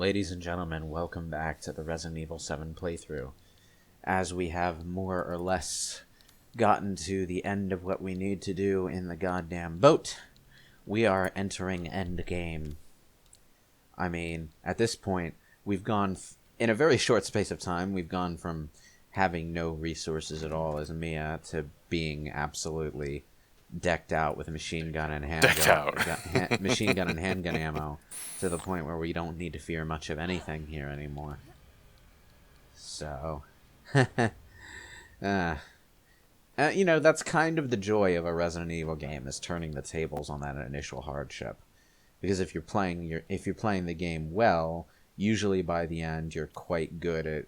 Ladies and gentlemen, welcome back to the Resident Evil 7 playthrough. As we have more or less gotten to the end of what we need to do in the goddamn boat, we are entering endgame. I mean, at this point, we've gone, in a very short space of time, we've gone from having no resources at all as Mia to being absolutely decked out with a machine gun and machine gun and handgun ammo, to the point where we don't need to fear much of anything here anymore. So, you know, that's kind of the joy of a Resident Evil game, is turning the tables on that initial hardship. Because if you're playing the game well, usually by the end you're quite good at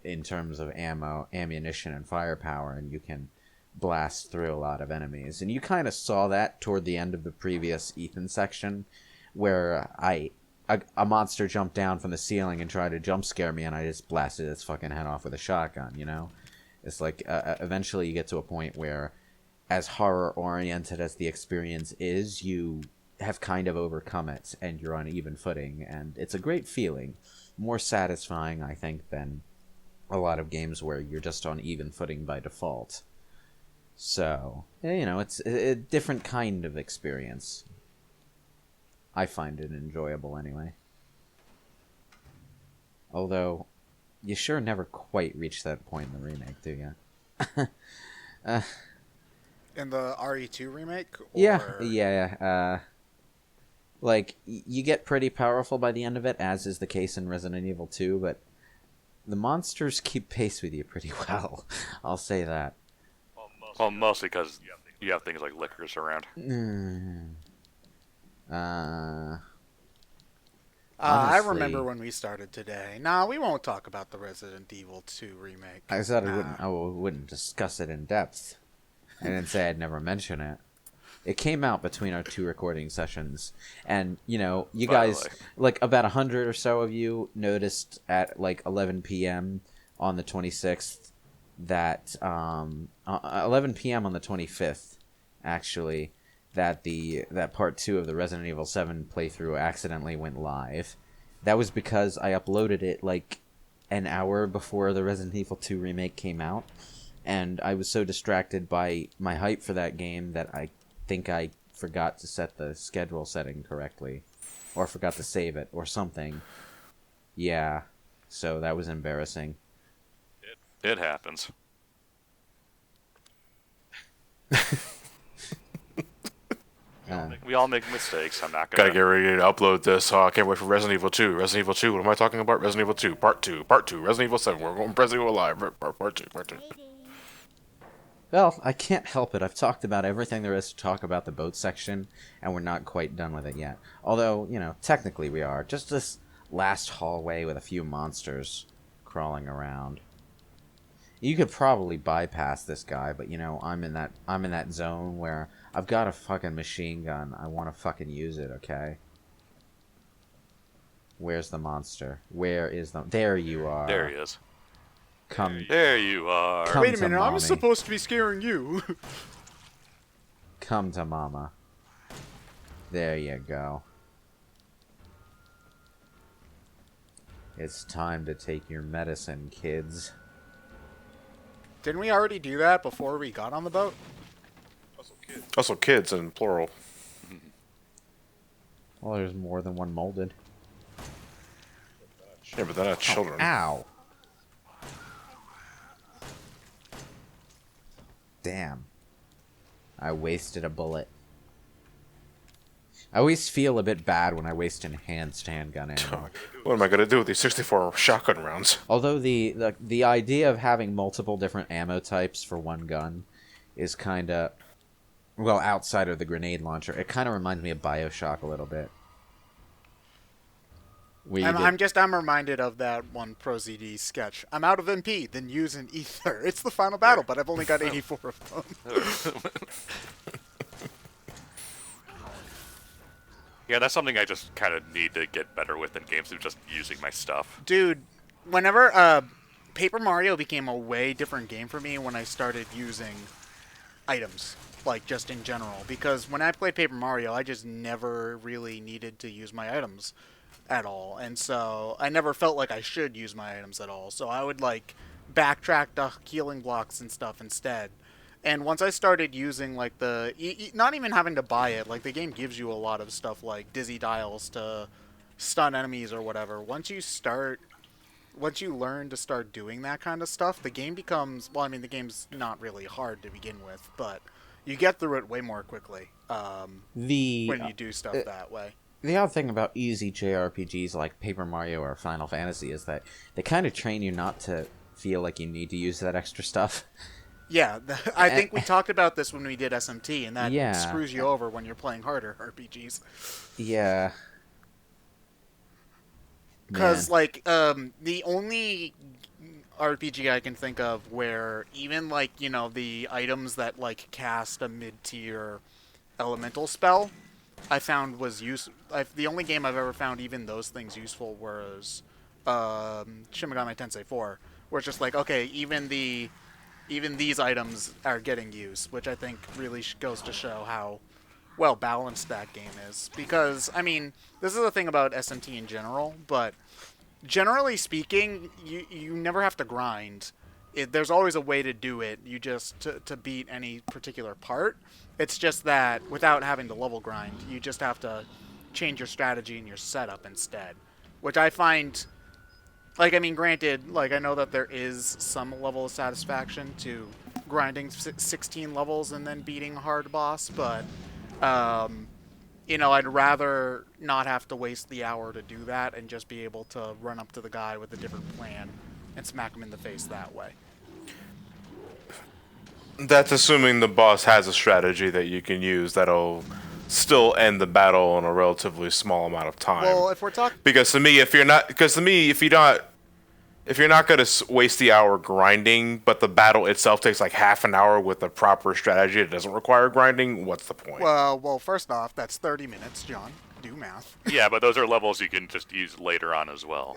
in terms of ammunition, and firepower, and you can blast through a lot of enemies. And you kind of saw that toward the end of the previous Ethan section, where a monster jumped down from the ceiling and tried to jump scare me, and I just blasted its fucking head off with a shotgun, you know? It's like, eventually you get to a point where, as horror-oriented as the experience is, you have kind of overcome it, and you're on even footing, and it's a great feeling. More satisfying, I think, than a lot of games where you're just on even footing by default. So, you know, it's a different kind of experience. I find it enjoyable anyway. Although, you sure never quite reach that point in the remake, do you? In the RE2 remake? Or... Yeah. Like, you get pretty powerful by the end of it, as is the case in Resident Evil 2, but the monsters keep pace with you pretty well. I'll say that. Well, mostly because you have things like lickers around. I remember when we started today. Nah, we won't talk about the Resident Evil 2 remake. I said I wouldn't discuss it in depth. I didn't say I'd never mention it. It came out between our two recording sessions, and, you know, you guys, like, about 100 or so of you noticed at, like, 11 p.m. on the 26th that, 11 p.m. on the 25th, actually, that part 2 of the Resident Evil 7 playthrough accidentally went live. That was because I uploaded it, like, an hour before the Resident Evil 2 remake came out, and I was so distracted by my hype for that game that I think I forgot to set the schedule setting correctly, or forgot to save it, or something. Yeah, so that was embarrassing. It happens. We all make mistakes. I'm not gonna... Gotta get ready to upload this. I can't wait for Resident Evil 2. Resident Evil 2. What am I talking about? Resident Evil 2. Part 2. Resident Evil 7. We're going Resident Evil Live. Part 2. Well, I can't help it. I've talked about everything there is to talk about the boat section, and we're not quite done with it yet. Although, you know, technically we are. Just this last hallway with a few monsters crawling around. You could probably bypass this guy, but, you know, I'm in that zone where I've got a fucking machine gun. I want to fucking use it, okay? Where's the monster? Where is the... There you are. There he is. Come. There you are. Come Wait a minute, mommy. I'm supposed to be scaring you. Come to mama. There you go. It's time to take your medicine, kids. Didn't we already do that before we got on the boat? Also kids in plural. Well, there's more than one molded. Yeah, but they're not children. Oh, ow. Damn. I wasted a bullet. I always feel a bit bad when I waste enhanced handgun ammo. What am I gonna do with these 64 shotgun rounds? Although the idea of having multiple different ammo types for one gun is kind of, well, outside of the grenade launcher, it kind of reminds me of Bioshock a little bit. I'm reminded of that one ProZD sketch. I'm out of MP, then use an ether. It's the final battle, but I've only got 84 of them. Yeah, that's something I just kind of need to get better with in games, of just using my stuff. Dude, whenever Paper Mario became a way different game for me when I started using items, like just in general. Because when I played Paper Mario, I just never really needed to use my items. at all, and so I never felt like I should use my items at all. So I would like backtrack to healing blocks and stuff instead. And once I started using like not even having to buy it, like the game gives you a lot of stuff like dizzy dials to stun enemies or whatever. Once you learn to start doing that kind of stuff, the game becomes, well, I mean, the game's not really hard to begin with, but you get through it way more quickly The when you do stuff that way. the odd thing about easy JRPGs like Paper Mario or Final Fantasy is that they kind of train you not to feel like you need to use that extra stuff. Yeah, I think we talked about this when we did SMT, and that Yeah. screws you over when you're playing harder RPGs. Yeah. Because, Man. like, the only RPG I can think of where even, like, you know, the items that, like, cast a mid-tier elemental spell, I found was the only game I've ever found even those things useful was Shin Megami Tensei 4, where it's just like, okay, even these items are getting use, which I think really goes to show how well balanced that game is. Because, I mean, this is the thing about SMT in general, but generally speaking, you never have to grind. There's always a way to do it. You just to beat any particular part. It's just that without having to level grind, you just have to change your strategy and your setup instead, which I find. Like, I mean, granted, like, I know that there is some level of satisfaction to grinding 16 levels and then beating a hard boss, but, you know, I'd rather not have to waste the hour to do that and just be able to run up to the guy with a different plan and smack him in the face that way. That's assuming the boss has a strategy that you can use that'll still end the battle in a relatively small amount of time. Well, if we're talking... Because to me, if you're not gonna waste the hour grinding, but the battle itself takes like half an hour with a proper strategy that doesn't require grinding, what's the point? Well, first off, that's 30 minutes, John. Do math. Yeah, but those are levels you can just use later on as well.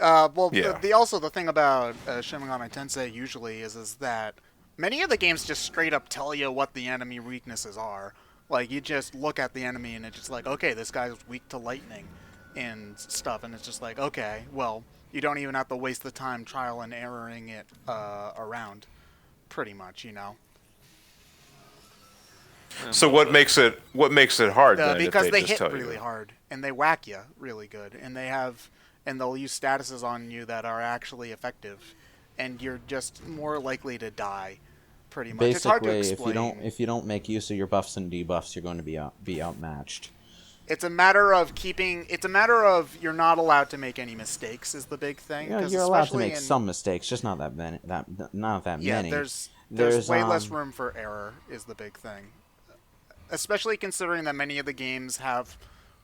Yeah. The thing about Shin Megami Tensei usually is that many of the games just straight up tell you what the enemy weaknesses are. Like, you just look at the enemy and it's just like, okay, this guy's weak to lightning and stuff, and it's just like, okay, well, you don't even have to waste the time trial and erroring it around, pretty much, you know. So what makes it hard then? Because if they just hit tell really you? hard and they whack you really good, and they'll use statuses on you that are actually effective, and you're just more likely to die. Pretty much. It's hard to Basically, explain. if you don't make use of your buffs and debuffs, you're going to be outmatched. It's a matter of you're not allowed to make any mistakes is the big thing. Yeah, you're allowed to make some mistakes, just not that many. Not that Yeah, many. there's There's way less room for error is the big thing. Especially considering that many of the games have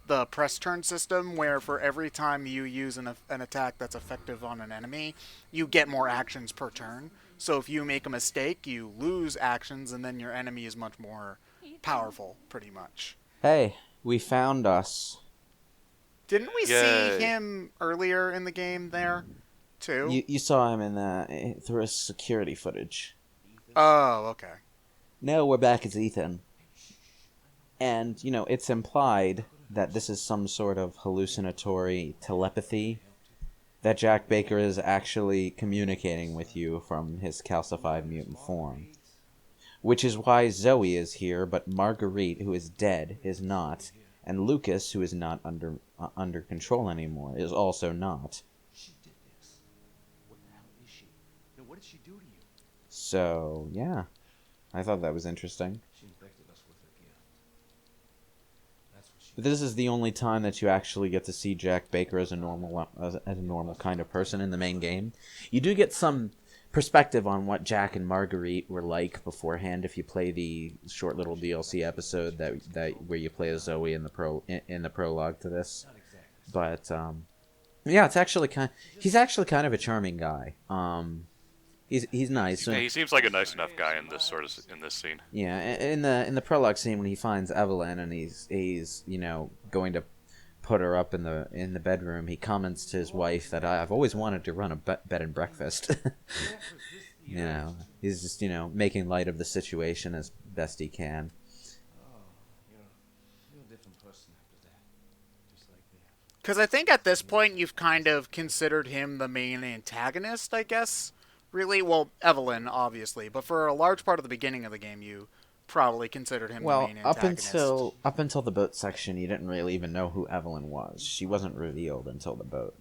the press turn system, where for every time you use an attack that's effective on an enemy, you get more actions per turn. So if you make a mistake, you lose actions, and then your enemy is much more powerful, pretty much. Hey, we found us. Didn't we Yay. see him earlier in the game there, too? You saw him through his security footage. Oh, okay. No, we're back as Ethan. And, it's implied that this is some sort of hallucinatory telepathy, that Jack Baker is actually communicating with you from his calcified mutant form. Which is why Zoe is here, but Marguerite, who is dead, is not, and Lucas, who is not under control anymore, is also not. So, yeah. I thought that was interesting. But this is the only time that you actually get to see Jack Baker as a normal kind of person in the main game. You do get some perspective on what Jack and Marguerite were like beforehand if you play the short little DLC episode that where you play as Zoe in the prologue to this. But yeah, he's actually kind of a charming guy. He's nice. Yeah, he seems like a nice enough guy in this scene. Yeah, in the prologue scene when he finds Evelyn and he's going to put her up in the bedroom, he comments to his wife that I've always wanted to run a bed and breakfast. He's just making light of the situation as best he can. Because I think at this point you've kind of considered him the main antagonist, I guess. Really? Well, Evelyn, obviously. But for a large part of the beginning of the game, you probably considered him the Well, main up antagonist. until the boat section, you didn't really even know who Evelyn was. She wasn't revealed until the boat,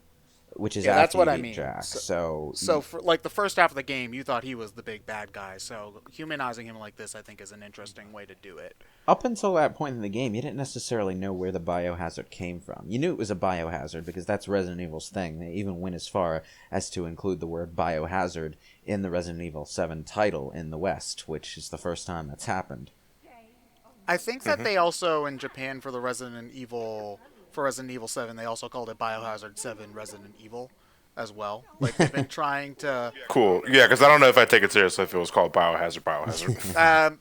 which is Yeah, after that's what you I beat mean. Jack. So for like the first half of the game, you thought he was the big bad guy. So humanizing him like this, I think, is an interesting way to do it. up until that point in the game, you didn't necessarily know where the biohazard came from. You knew it was a biohazard because that's Resident Evil's thing. They even went as far as to include the word biohazard in the Resident Evil 7 title in the West, which is the first time that's happened. I think that they also in Japan for Resident Evil 7, they also called it Biohazard 7 Resident Evil as well. Like they've been trying to Cool. Yeah, because I don't know if I take it seriously if it was called Biohazard.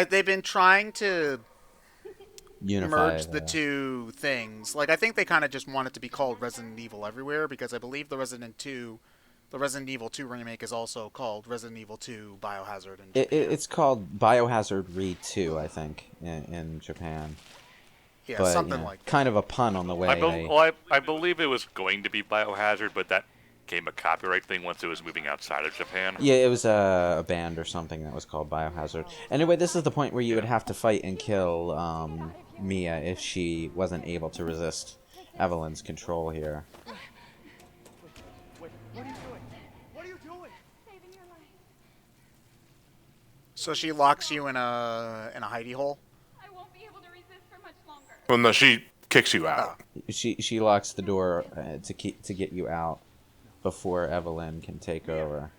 they've been trying to Unify merge the two things. Like I think they kind of just want it to be called Resident Evil everywhere because I believe the Resident Evil 2 remake is also called Resident Evil 2 Biohazard in Japan. It's called Biohazard Re 2, I think, in Japan. Yeah, But, something yeah, like that. kind of a pun on the way. I believe it was going to be Biohazard, but that became a copyright thing once it was moving outside of Japan. Yeah, it was a band or something that was called Biohazard. Anyway, this is the point where you would have to fight and kill Mia if she wasn't able to resist Evelyn's control here. So she locks you in a hidey hole. I won't be able to resist for much longer. Well, no, she kicks you out. She locks the door to get you out before Evelyn can take over.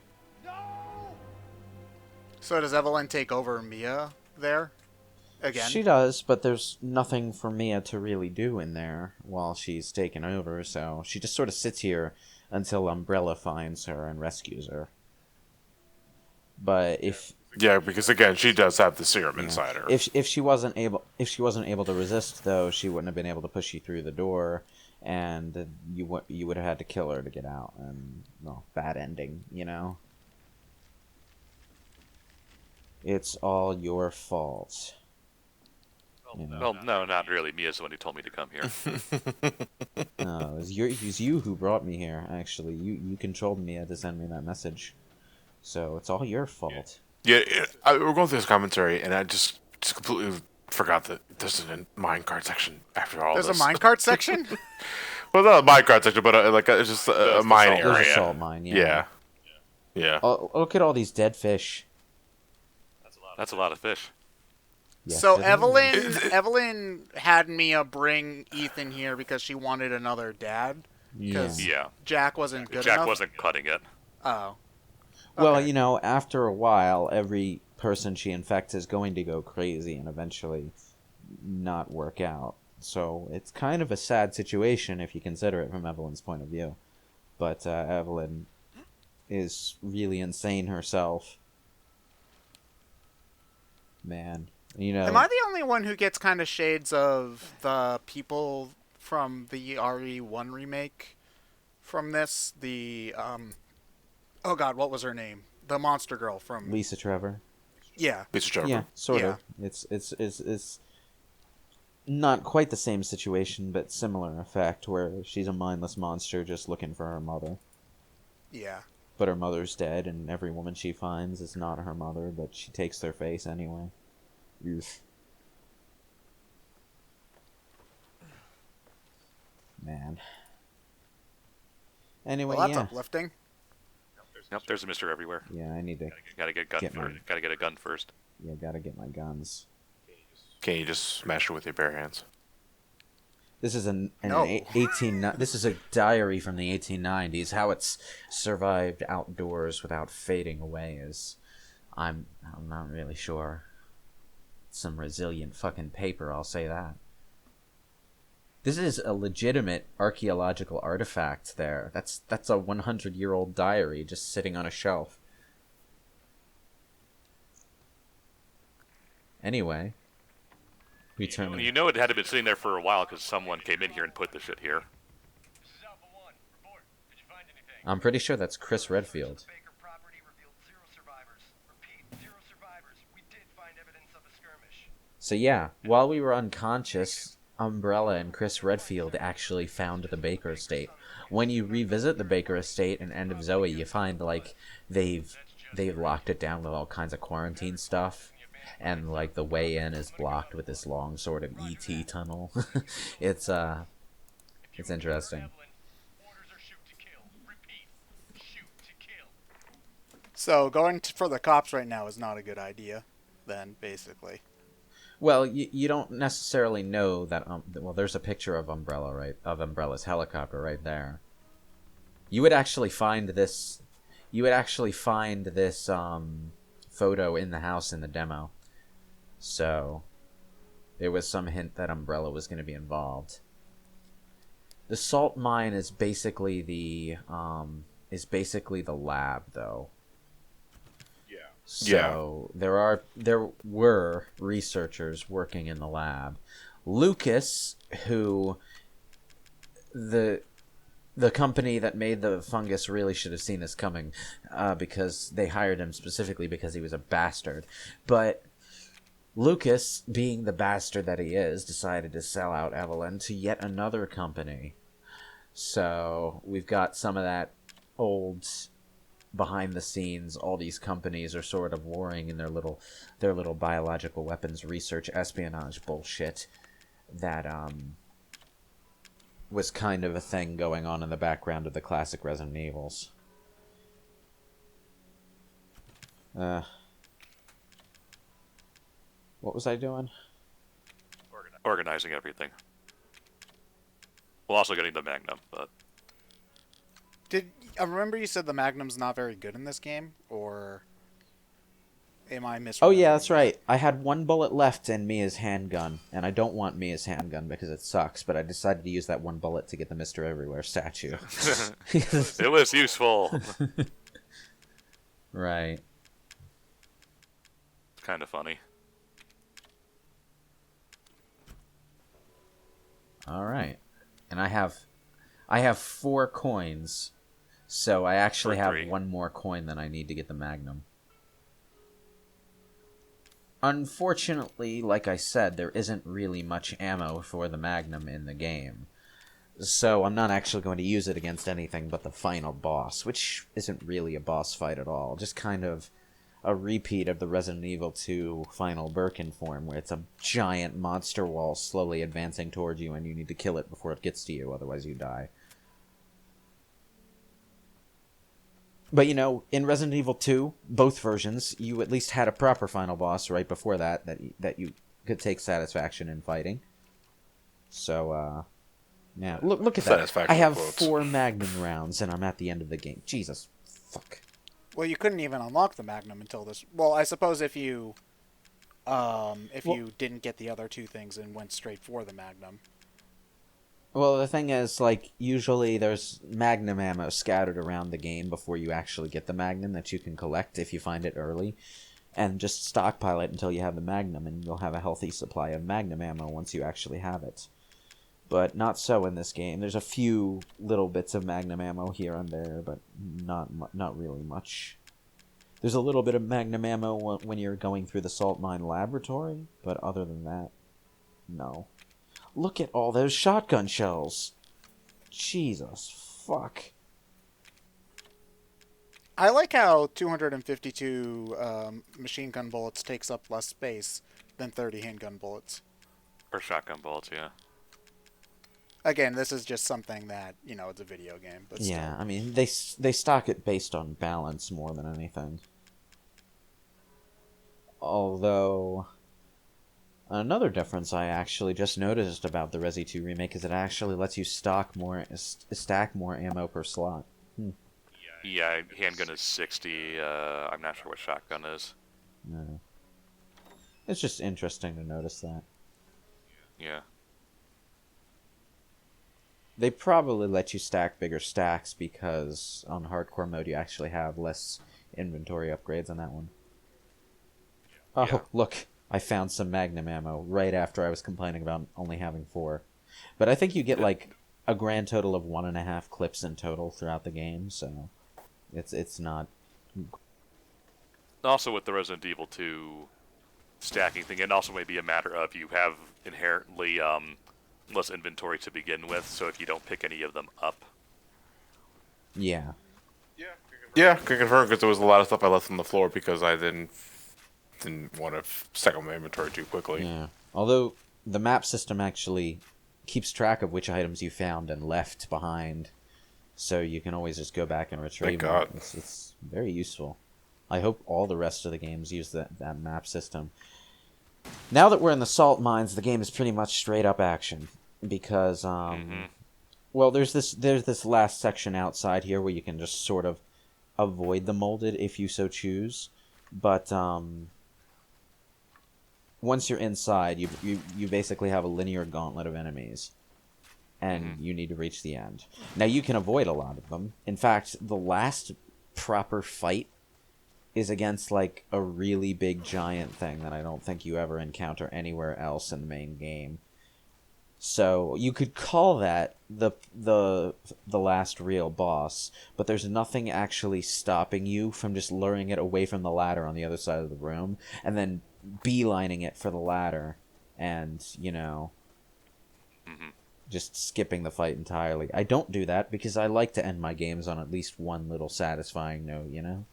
So does Evelyn take over Mia there again? She does, but there's nothing for Mia to really do in there while she's taken over, so she just sort of sits here until Umbrella finds her and rescues her. But if Yeah, because again, she does have the serum inside her. if she wasn't able to resist, though, she wouldn't have been able to push you through the door, and you would have had to kill her to get out, and well, bad ending, you know. It's all your fault. You know? Well, no, not really. Mia's the one who told me to come here. No, it was you who brought me here. Actually, you controlled Mia to send me that message, so it's all your fault. Yeah, we're going through this commentary, and I just completely forgot that there's a minecart section after all There's this. a minecart section? Well, not a minecart section, but it's just a mine salt- area. There's a salt mine, Yeah. Yeah. Oh, look at all these dead fish. That's a lot of fish. Yes, So it is. Evelyn had Mia bring Ethan here because she wanted another dad. Yeah. Yeah. Jack wasn't good Jack enough. wasn't cutting it. Oh. Well, Okay. you know, after a while, every person she infects is going to go crazy and eventually not work out. So it's kind of a sad situation if you consider it from Evelyn's point of view. But Evelyn is really insane herself. Man, you know. Am I the only one who gets kind of shades of the people from the RE1 remake from this? The, oh god, what was her name? The monster girl from... Lisa Trevor? Yeah. Lisa Trevor. Yeah, sort Yeah. of. It's not quite the same situation, but similar effect, where she's a mindless monster just looking for her mother. Yeah. But her mother's dead, and every woman she finds is not her mother, but she takes their face anyway. Oof. Man. Anyway, Well, that's yeah. uplifting. Yep, there's a mister everywhere. Yeah, I need to. Gotta get gun Get first. mine. Gotta get a gun first. Yeah, gotta get my guns. Can't you just smash it with your bare hands? This is No. 18. This is a diary from the 1890s. How it's survived outdoors without fading away is, I'm not really sure. Some resilient fucking paper, I'll say that. This is a legitimate archaeological artifact. There, that's a 100-year-old diary just sitting on a shelf. Anyway, we turn. You know it had been sitting there for a while because someone came in here and put the shit here. This is Alpha 1. Report. Did you find anything? I'm pretty sure that's Chris Redfield. Baker property revealed 0 survivors. Repeat, 0 survivors. We did find evidence of a skirmish. So yeah, while we were unconscious, Umbrella and Chris Redfield actually found the Baker estate. When you revisit the Baker estate in End of Zoe, you find like they've locked it down with all kinds of quarantine stuff, and like the way in is blocked with this long sort of ET tunnel. it's interesting. Orders are shoot to kill. Repeat, shoot to kill. So for the cops right now is not a good idea, then, basically. Well, you don't necessarily know that. Well, there's a picture of Umbrella, right? Of Umbrella's helicopter right there. You would actually find this. You would actually find this photo in the house in the demo. So there was some hint that Umbrella was going to be involved. The salt mine is basically the lab, though. So there were researchers working in the lab. Lucas, who the company that made the fungus really should have seen this coming, because they hired him specifically because he was a bastard. But Lucas, being the bastard that he is, decided to sell out Evelyn to yet another company. So we've got some of that old behind the scenes. All these companies are sort of warring in their little biological weapons research espionage bullshit that was kind of a thing going on in the background of the classic Resident Evils. What was I doing? Organizing everything. Well, also getting the Magnum, but... I remember you said the Magnum's not very good in this game, or am I misremembering? Oh yeah, that's right. I had one bullet left in Mia's handgun, and I don't want Mia's handgun because it sucks, but I decided to use that one bullet to get the Mr. Everywhere statue. It was useful. Right. It's kind of funny. Alright. And I have 4 coins. So I actually have 3. one more coin than I need to get the Magnum. Unfortunately, like I said, there isn't really much ammo for the Magnum in the game. So I'm not actually going to use it against anything but the final boss, which isn't really a boss fight at all. Just kind of a repeat of the Resident Evil 2 final Birkin form, where it's a giant monster wall slowly advancing towards you and you need to kill it before it gets to you, otherwise you die. But, you know, in Resident Evil 2, both versions, you at least had a proper final boss right before that you could take satisfaction in fighting. So, yeah, look at that. I have 4 Magnum rounds, and I'm at the end of the game. Jesus, fuck. Well, you couldn't even unlock the Magnum until this... Well, I suppose if you didn't get the other 2 things and went straight for the Magnum. Well, the thing is, like, usually there's Magnum ammo scattered around the game before you actually get the Magnum that you can collect if you find it early. And just stockpile it until you have the Magnum, and you'll have a healthy supply of Magnum ammo once you actually have it. But not so in this game. There's a few little bits of Magnum ammo here and there, but not really much. There's a little bit of Magnum ammo when you're going through the salt mine laboratory, but other than that, no. Look at all those shotgun shells. Jesus, fuck. I like how 252 machine gun bullets takes up less space than 30 handgun bullets. Or shotgun bullets, yeah. Again, this is just something that, you know, it's a video game. But Yeah, still. I mean, they stock it based on balance more than anything. Although, another difference I actually just noticed about the Resi 2 remake is it actually lets you stack more ammo per slot. Yeah, handgun is 60. I'm not sure what shotgun is. No. It's just interesting to notice that. Yeah. They probably let you stack bigger stacks because on hardcore mode you actually have less inventory upgrades on that one. Oh, Yeah. look. I found some Magnum ammo right after I was complaining about only having 4. But I think you get like a grand total of 1.5 clips in total throughout the game, so it's not... Also with the Resident Evil 2 stacking thing, it also may be a matter of you have inherently less inventory to begin with, so if you don't pick any of them up. Yeah. Yeah, can confirm because there was a lot of stuff I left on the floor because I didn't want to stack up my inventory too quickly. Yeah. Although the map system actually keeps track of which items you found and left behind, so you can always just go back and retrieve Thank God. them. It's very useful. I hope all the rest of the games use that map system. Now that we're in the salt mines, the game is pretty much straight up action because well, there's this last section outside here where you can just sort of avoid the molded if you so choose, but once you're inside, you basically have a linear gauntlet of enemies, and you need to reach the end. Now you can avoid a lot of them. In fact, the last proper fight is against like a really big giant thing that I don't think you ever encounter anywhere else in the main game. So you could call that the last real boss, but there's nothing actually stopping you from just luring it away from the ladder on the other side of the room, and then beelining it for the ladder, and, you know, just skipping the fight entirely. I don't do that because I like to end my games on at least one little satisfying note, you know?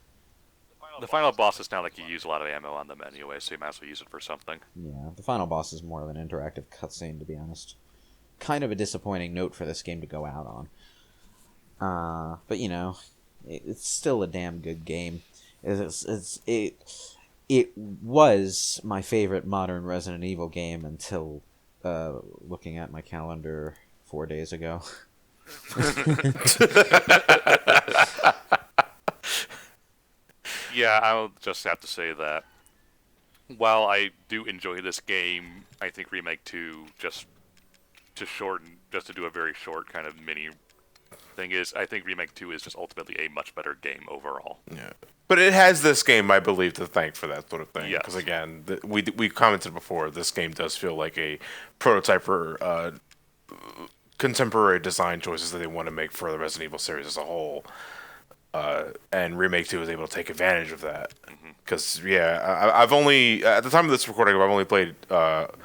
The final boss is not like you use a lot of ammo on them anyway, so you might as well use it for something. Yeah, the final boss is more of an interactive cutscene, to be honest. Kind of a disappointing note for this game to go out on. But, you know, it's still a damn good game. It was my favorite modern Resident Evil game until looking at my calendar 4 days ago. Yeah, I'll just have to say that while I do enjoy this game, I think Remake 2, just to do a very short kind of mini thing, I think Remake 2 is just ultimately a much better game overall. Yeah, but it has this game, I believe, to thank for that sort of thing. Yes. Because again, we commented before, this game does feel like a prototype for contemporary design choices that they want to make for the Resident Evil series as a whole. And Remake 2 was able to take advantage of that. Because, I've only, at the time of this recording, I've only played up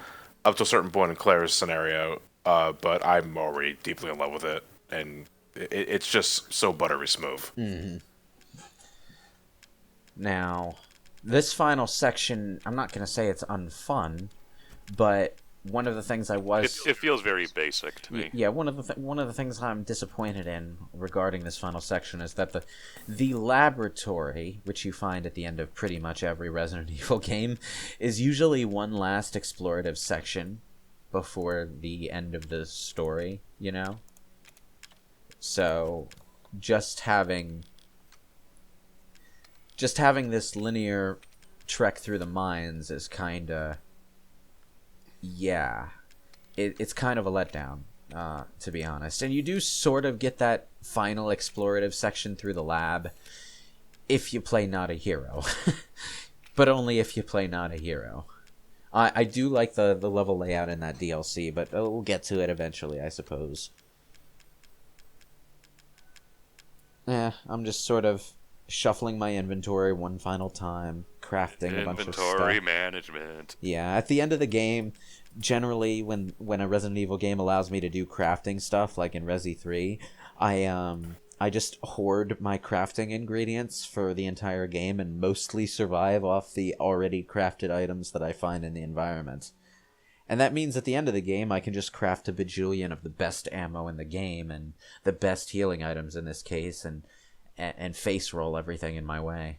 to a certain point in Claire's scenario, but I'm already deeply in love with it. And it's just so buttery smooth. Now, this final section, I'm not going to say it's unfun, but one of the things I was... It feels very basic to me. Yeah, one of the things I'm disappointed in regarding this final section is that the laboratory, which you find at the end of pretty much every Resident Evil game, is usually one last explorative section before the end of the story, you know? So, just having this linear trek through the mines is kinda... Yeah, it's kind of a letdown, to be honest. And you do sort of get that final explorative section through the lab if you play Not a Hero. But only if you play Not a Hero. I do like the level layout in that DLC, but we'll get to it eventually, I suppose. Yeah, I'm just sort of shuffling my inventory one final time, crafting a bunch of stuff. Inventory management. Yeah, at the end of the game, generally when a Resident Evil game allows me to do crafting stuff, like in Resi 3, I just hoard my crafting ingredients for the entire game and mostly survive off the already crafted items that I find in the environment. And that means at the end of the game, I can just craft a bajillion of the best ammo in the game and the best healing items in this case, and face roll everything in my way.